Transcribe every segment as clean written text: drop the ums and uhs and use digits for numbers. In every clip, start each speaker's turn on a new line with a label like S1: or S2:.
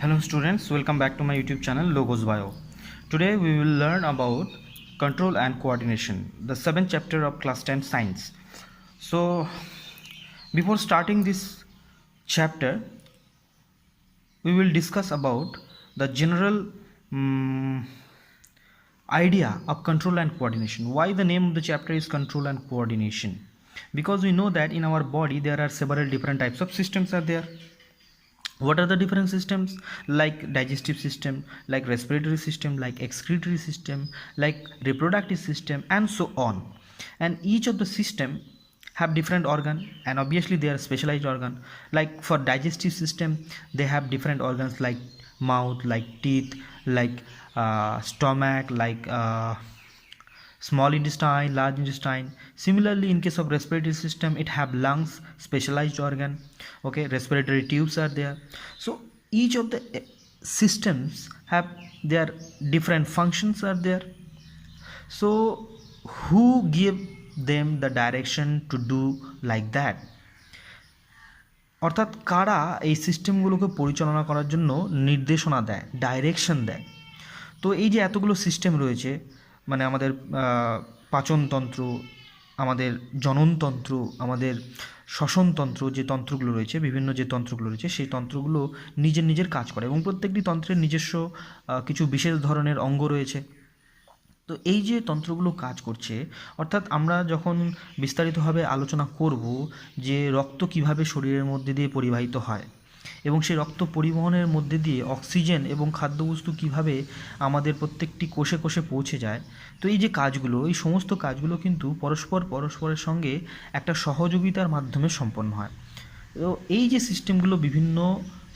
S1: Hello students, welcome back to my YouTube channel Logos Bio. Today we will learn about control and coordination, the 7th chapter of class 10 science. So before starting this chapter, we will discuss about the general idea of control and coordination. Why the name of the chapter is control and coordination? Because we know that in our body there are several different types of systems are there. What are the different systems? Like digestive system, like respiratory system, like excretory system, like reproductive system, and so on. And each of the system have different organ, and obviously they are specialized organ. Like for digestive system, they have different organs like mouth, like teeth, like stomach, like small intestine, large intestine. Similarly, in case of respiratory system, it have lungs, specialized organ. Okay, respiratory tubes are there. So each of the systems have their different functions are there. So who give them the direction to do like that? অর্থাৎ কারা এই সিস্টেমগুলোকে পরিচালনা করার জন্য নির্দেশনা দেয়, direction দেয়? তো এই যে এতগুলো সিস্টেম রয়েছে, মানে আমাদের পাচনতন্ত্র, আমাদের জননতন্ত্র, আমাদের শ্বসনতন্ত্র, যে তন্ত্রগুলো রয়েছে, বিভিন্ন যে তন্ত্রগুলো রয়েছে, সেই তন্ত্রগুলো নিজের কাজ করে এবং প্রত্যেকটি তন্ত্রের নিজস্ব কিছু বিশেষ ধরনের অঙ্গ রয়েছে। তো এই যে তন্ত্রগুলো কাজ করছে, অর্থাৎ আমরা যখন বিস্তারিতভাবে আলোচনা করব যে রক্ত কিভাবে শরীরের মধ্যে দিয়ে পরিবাহিত হয় এবং সেই রক্ত পরিবহনের মধ্যে দিয়ে অক্সিজেন এবং খাদ্যবস্তু কিভাবে আমাদের প্রত্যেকটি কোষে কোষে পৌঁছে যায়, তো এই যে কাজগুলো, এই সমস্ত কাজগুলো কিন্তু পরস্পরের সঙ্গে একটা সহযোগিতার মাধ্যমে সম্পন্ন হয়। তো এই যে সিস্টেমগুলো বিভিন্ন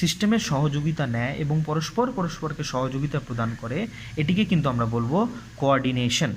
S1: সিস্টেমের সহযোগিতা নেয় এবং পরস্পরকে সহযোগিতা প্রদান করে, এটিকে কিন্তু আমরা বলবো কোঅর্ডিনেশন।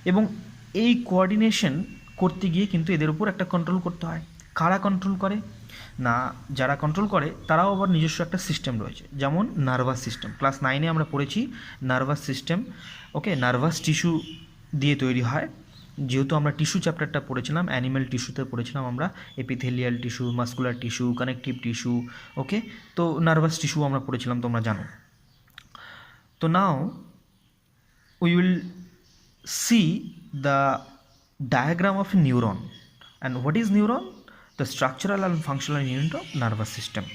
S1: এবং এই কোঅর্ডিনেশন করতে গিয়ে কিন্তু এদের উপর একটা কন্ট্রোল করতে হয়। কারা কন্ট্রোল করে? না, যারা কন্ট্রোল করে তারাও আবার নিজস্ব একটা সিস্টেম রয়েছে, যেমন নার্ভাস সিস্টেম। ক্লাস 9-এ আমরা পড়েছি নার্ভাস সিস্টেম। ওকে, নার্ভাস টিস্যু দিয়ে তৈরি হয়। যেহেতু আমরা টিস্যু চ্যাপ্টারটা পড়েছিলাম, অ্যানিম্যাল টিস্যুতে পড়েছিলাম আমরা epithelial tissue, muscular tissue, connective tissue. Okay, তো নার্ভাস টিস্যু আমরা পড়েছিলাম, তোমরা জানো। তো now we will see the diagram of a neuron. And what is neuron? The structural and functional unit of nervous system.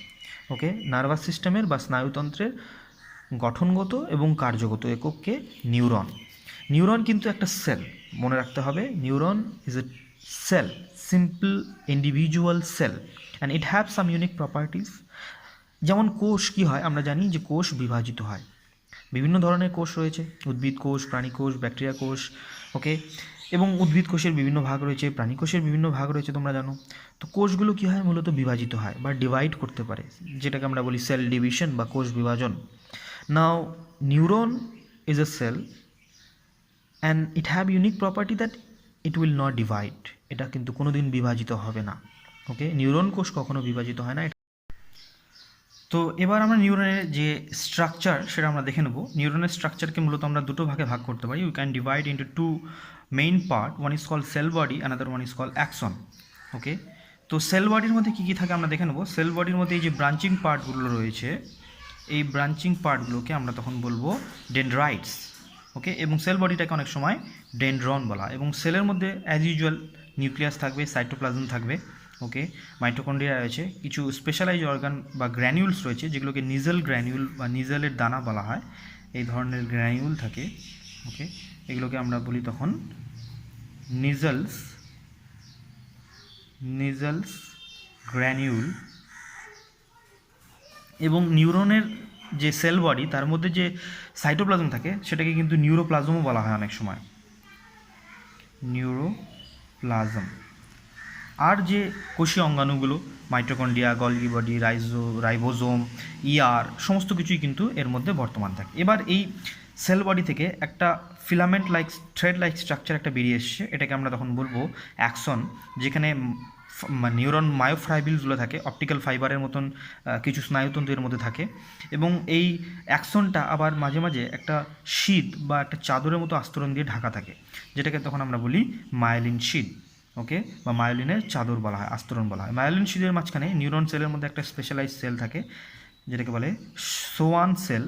S1: Okay, nervous সিস্টেমের বা স্নায়ুতন্ত্রের গঠনগত এবং কার্যগত একককে neuron. Neuron কিন্তু একটা সেল, মনে রাখতে হবে। Neuron is a cell, simple individual cell, and it have some unique properties. যেমন কোষ কী হয়, আমরা জানি যে কোষ বিভাজিত হয়। বিভিন্ন ধরনের কোষ রয়েছে, উদ্ভিদ কোষ, প্রাণী কোষ, ব্যাকটেরিয়া কোষ। ওকে, এবং উদ্ভিদ কোষের বিভিন্ন ভাগ রয়েছে, প্রাণী কোষের বিভিন্ন ভাগ রয়েছে, তোমরা জানো। তো কোষগুলো কী হয়, মূলত বিভাজিত হয় বা ডিভাইড করতে পারে, যেটাকে আমরা বলি সেল ডিভিশন বা কোষ বিভাজন। Now neuron is a cell and it have unique property that it will not divide. এটা কিন্তু কোনো দিন বিভাজিত হবে না। ওকে, নিউরন কোষ কখনো বিভাজিত হয় না। তো এবার আমরা নিউরনের যে স্ট্রাকচার সেটা আমরা দেখে নেব। নিউরনের স্ট্রাকচারকে মূলত আমরা দুটো ভাগে ভাগ করতে পারি। We can divide into two main part. One is call cell body, another one is call axon. Okay, তো সেল বডির মধ্যে কী কী থাকে আমরা দেখে নেব। সেল বডির মধ্যে এই যে ব্রাঞ্চিং পার্টগুলো রয়েছে, এই ব্রাঞ্চিং পার্টগুলোকে আমরা তখন বলবো ডেনড্রাইটস। ওকে, এবং সেল বডিটাকে অনেক সময় ডেনড্রন বলা। এবং সেলের মধ্যে অ্যাজ ইউজুয়াল নিউক্লিয়াস থাকবে, সাইটোপ্লাজম থাকবে। ওকে, মাইটোকন্ড্রিয়া রয়েছে, কিছু স্পেশালাইজ অর্গান বা গ্র্যানিউলস রয়েছে, যেগুলোকে নিজেল গ্র্যানিউল বা নিজেলের দানা বলা হয়। এই ধরনের গ্র্যানিউল থাকে। ওকে, এগুলোকে আমরা বলি তখন নিজেলস গ্র্যানিউল। এবং নিউরনের যে সেল বডি, তার মধ্যে যে সাইটোপ্লাজম থাকে সেটাকে কিন্তু নিউরোপ্লাজমও বলা হয় অনেক সময়, নিউরোপ্লাজম। আর যে কোষীয় অঙ্গাণুগুলো, মাইটোকন্ড্রিয়া, গলগি বডি, রাইবোজোম, সমস্ত কিছুই কিন্তু এর মধ্যে বর্তমান থাকে। এবার এই সেল বডি থেকে একটা filament like, thread like structure একটা বেরিয়ে এসছে, এটাকে আমরা তখন বলবো অ্যাক্সন, যেখানে নিউরন মায়োফাইব্রিলসগুলো থাকে, অপটিক্যাল ফাইবারের মতন কিছু স্নায়ুতন্ত্রের মধ্যে থাকে। এবং এই অ্যাক্সনটা আবার মাঝে মাঝে একটা শীট বা একটা চাদরের মতো আস্তরণ দিয়ে ঢাকা থাকে, যেটাকে তখন আমরা বলি মায়োলিন শীট। ওকে, বা মায়োলিনের চাদর বলা হয়, আস্তরণ বলা হয়। মায়োলিন শীটের মাঝখানে নিউরন সেলের মধ্যে একটা স্পেশালাইজ সেল থাকে, যেটাকে বলে সোয়ান সেল,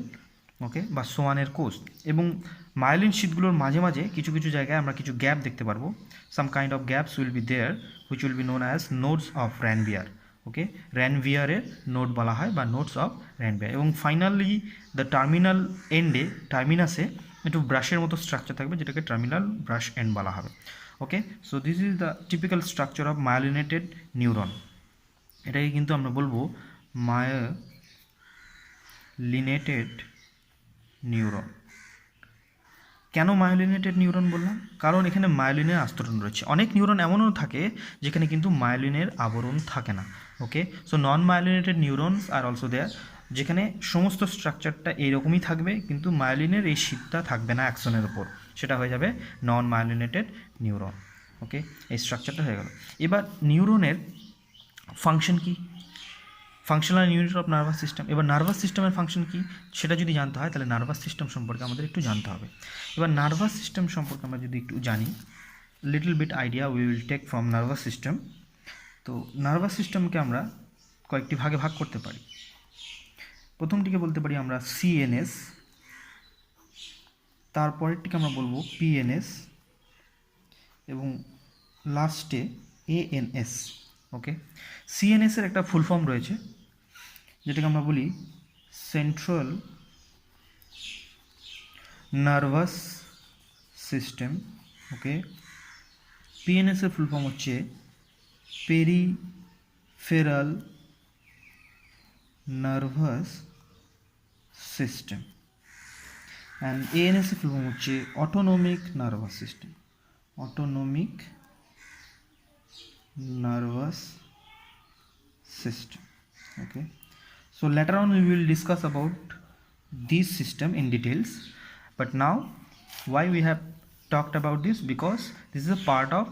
S1: ওকে, বা সোয়ানের কোষ। এবং মায়োলিন শীটগুলোর মাঝে মাঝে কিছু কিছু জায়গায় আমরা কিছু গ্যাপ দেখতে পারবো। Some kind of gaps will be there which will be known as nodes of Ranvier, okay, র্যানভিয়ারের নোড বলা হয় বা নোডস অফ র্যানভিয়ার। এবং ফাইনালি দ্য টার্মিনাল এন্ডে, টার্মিনাসে একটু ব্রাশের মতো স্ট্রাকচার থাকবে, যেটাকে টার্মিনাল ব্রাশ এন্ড বলা হবে। Okay, so this is the typical structure of myelinated neuron. এটাকে কিন্তু আমরা বলবো মায়োলিনেটেড নিউরন। কেন মায়োলিনেটেড নিউরন বললাম? কারণ এখানে মায়োলিনের আস্তরণ রয়েছে। অনেক নিউরন এমনও থাকে যেখানে কিন্তু মায়োলিনের আবরণ থাকে না। Okay, so non myelinated neurons are also there, যেখানে সমস্ত স্ট্রাকচারটা এইরকমই থাকবে কিন্তু মায়োলিনের এই শীটটা থাকবে না অ্যাক্সনের উপর, সেটা হয়ে যাবে নন মায়োলিনেটেড নিউরন। ওকে, এই স্ট্রাকচারটা হয়ে গেল। এবার নিউরনের ফাংশন কি? Functional unit of nervous system. এবার নার্ভাস সিস্টেমের ফাংশন কি সেটা যদি জানতে হয় তাহলে নার্ভাস সিস্টেম সম্পর্কে আমাদের একটু জানতে হবে। এবার নার্ভাস সিস্টেম সম্পর্কে আমরা যদি একটু জানি, little bit idea we will take from nervous system. তো নার্ভাস সিস্টেমকে আমরা কয়েকটি ভাগে ভাগ করতে পারি। প্রথমটিকে বলতে পারি আমরা সিএনএস, তারপরেরটিকে আমরা বলবো পিএনএস এবং লাস্টে এএনএস। ওকে, সিএনএসের একটা ফুল ফর্ম রয়েছে যেটাকে আমরা বলি সেন্ট্রাল নার্ভাস সিস্টেম। ওকে, পিএনএসের ফুল ফর্ম হচ্ছে পেরিফেরাল নার্ভাস সিস্টেম, অ্যান্ড এএনএসের ফুল ফর্ম হচ্ছে autonomic nervous system, autonomic nervous system. Okay, so later on we will discuss about this system in details, but now why we have talked about this, because this is a part of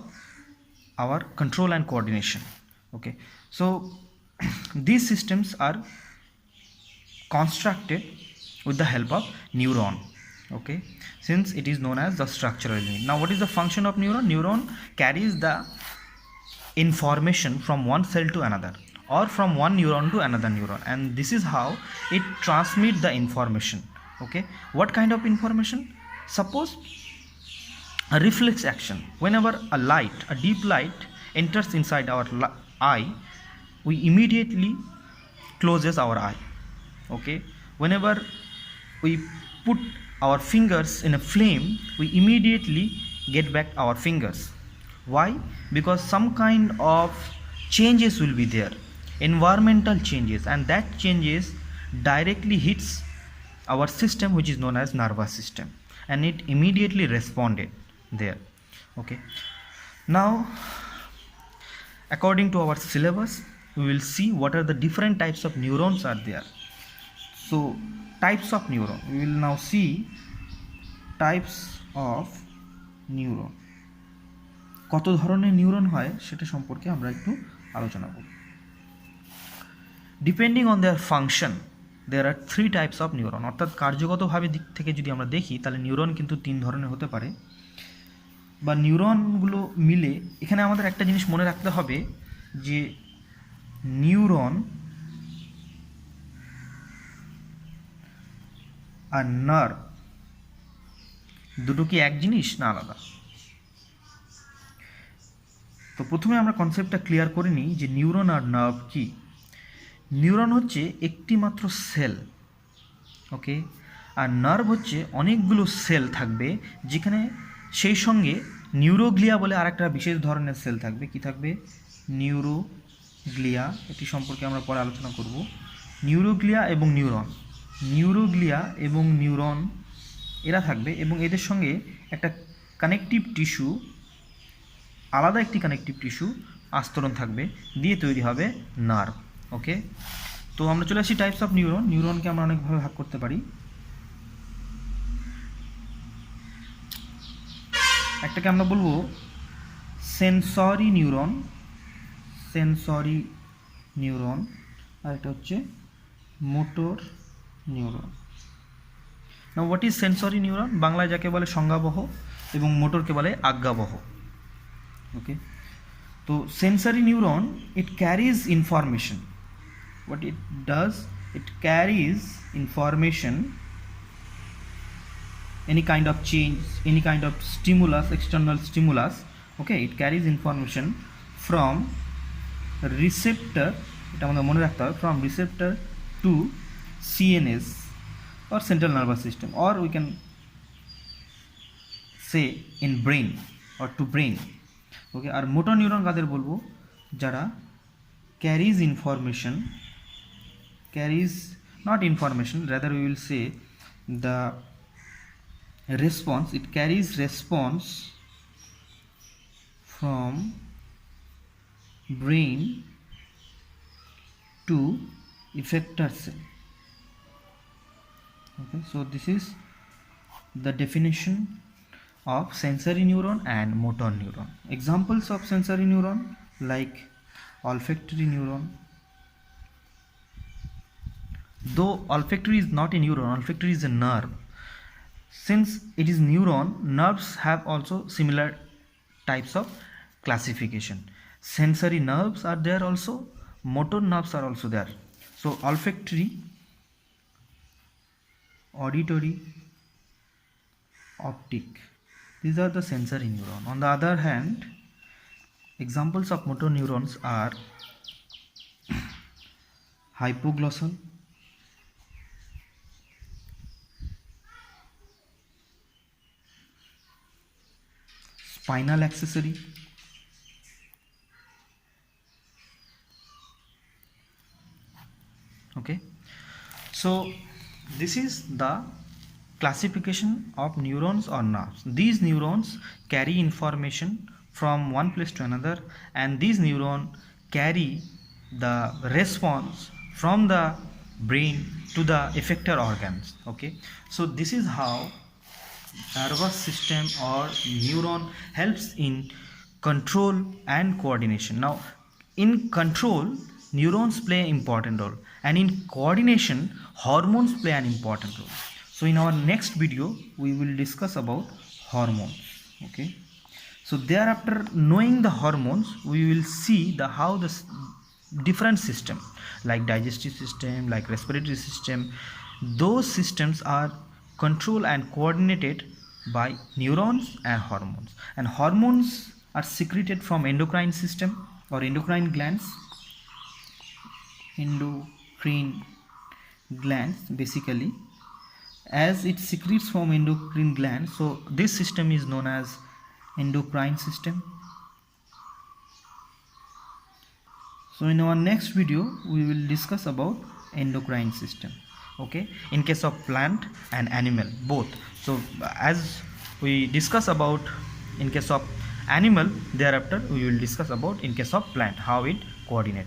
S1: our control and coordination. Okay, so these systems are constructed with the help of neuron. Okay, since it is known as the structural unit. Now what is the function of neuron? Neuron carries the information from one cell to another or from one neuron to another neuron, and this is how it transmits the information. Okay, what kind of information? Suppose a reflex action. Whenever a light, a deep light enters inside our eye, we immediately closes our eye. Okay, whenever we put our fingers in a flame, we immediately get back our fingers. Why? Because some kind of changes will be there, environmental changes, and that changes directly hits our system which is known as nervous system, and it immediately responded there. Okay, now according to our syllabus we will see what are the different types of neurons are there. So types of neuron, we will now see types of neuron. কত ধরনের neuron হয় সেটা সম্পর্কে আমরা একটু আলোচনা করব। Depending on their function there are 3 types of neuron. অর্থাৎ কার্যগতভাবে দিক থেকে যদি আমরা দেখি তাহলে নিউরন কিন্তু 3 ধরনের হতে পারে, বা নিউরনগুলো মিলে। এখানে আমাদের একটা জিনিস মনে রাখতে হবে যে নিউরন আর নার্ভ দুটো কি এক জিনিস না আলাদা? তো প্রথমে আমরা কনসেপ্টটা ক্লিয়ার করে নিই যে নিউরন আর নার্ভ কি। নিউরন হচ্ছে একটি মাত্র সেল, ওকে, আর নার্ভ হচ্ছে অনেকগুলো সেল থাকবে, যেখানে সেই সঙ্গে নিউরোগ্লিয়া বলে আরেকটা বিশেষ ধরনের সেল থাকবে। কি থাকবে? নিউরোগ্লিয়া। এটি সম্পর্কে আমরা পরে আলোচনা করব। নিউরোগ্লিয়া এবং নিউরন, নিউরোগ্লিয়া এবং নিউরন এরা থাকবে, এবং এদের সঙ্গে একটা কানেকটিভ টিস্যু, আলাদা একটি কানেকটিভ টিস্যু আস্তরণ থাকবে, দিয়ে তৈরি হবে নার্ভ। ওকে, তো আমরা চলে আসি টাইপস অফ নিউরন। নিউরনকে আমরা অনেকভাবে ভাগ করতে পারি। একটাকে আমরা বলবো সেন্সরি নিউরন, সেন্সরি নিউরন, আর এটা হচ্ছে মোটর নিউরন। না, হোয়াট ইজ সেন্সরি নিউরন? বাংলায় যাকে বলে সংজ্ঞাবহ এবং মোটরকে বলে আজ্ঞাবহ। ওকে, তো sensory neuron, it carries information. What it does, it carries information, any kind of change, any kind of stimulus, external stimulus, okay, it carries information from receptor, এটা আমাদের মনে রাখতে হবে, from receptor to CNS or central nervous system, or we can say in brain or to brain, okay. আর motor neuron কাদের বলবো, যারা carries information, carries not information, rather we will say the response, it carries response from brain to effector cell, okay. So this is the definition of sensory neuron and motor neuron. Examples of sensory neuron like olfactory neuron. Though olfactory is not a neuron, olfactory is a nerve. Since it is neuron, nerves have also similar types of classification. Sensory nerves are there also, motor nerves are also there. So olfactory, auditory, optic, these are the sensory neuron. On the other hand, examples of motor neurons are hypoglossal, spinal accessory, okay. So this is the classification of neurons or nerves. These neurons carry information from one place to another, and these neurons carry the response from the brain to the effector organs, okay. So this is how nervous system or neuron helps in control and coordination. Now in control, neurons play an important role, and in coordination, hormones play an important role. So in our next video we will discuss about hormones, okay. So thereafter, knowing the hormones, we will see the how the different system like digestive system, like respiratory system, those systems are controlled and coordinated by neurons and hormones. And hormones are secreted from endocrine system or endocrine glands, basically, as it secretes from endocrine glands. So this system is known as endocrine system. So in our next video we will discuss about endocrine system, okay, in case of plant and animal both. So as we discuss about in case of animal, thereafter we will discuss about in case of plant, how it coordinate.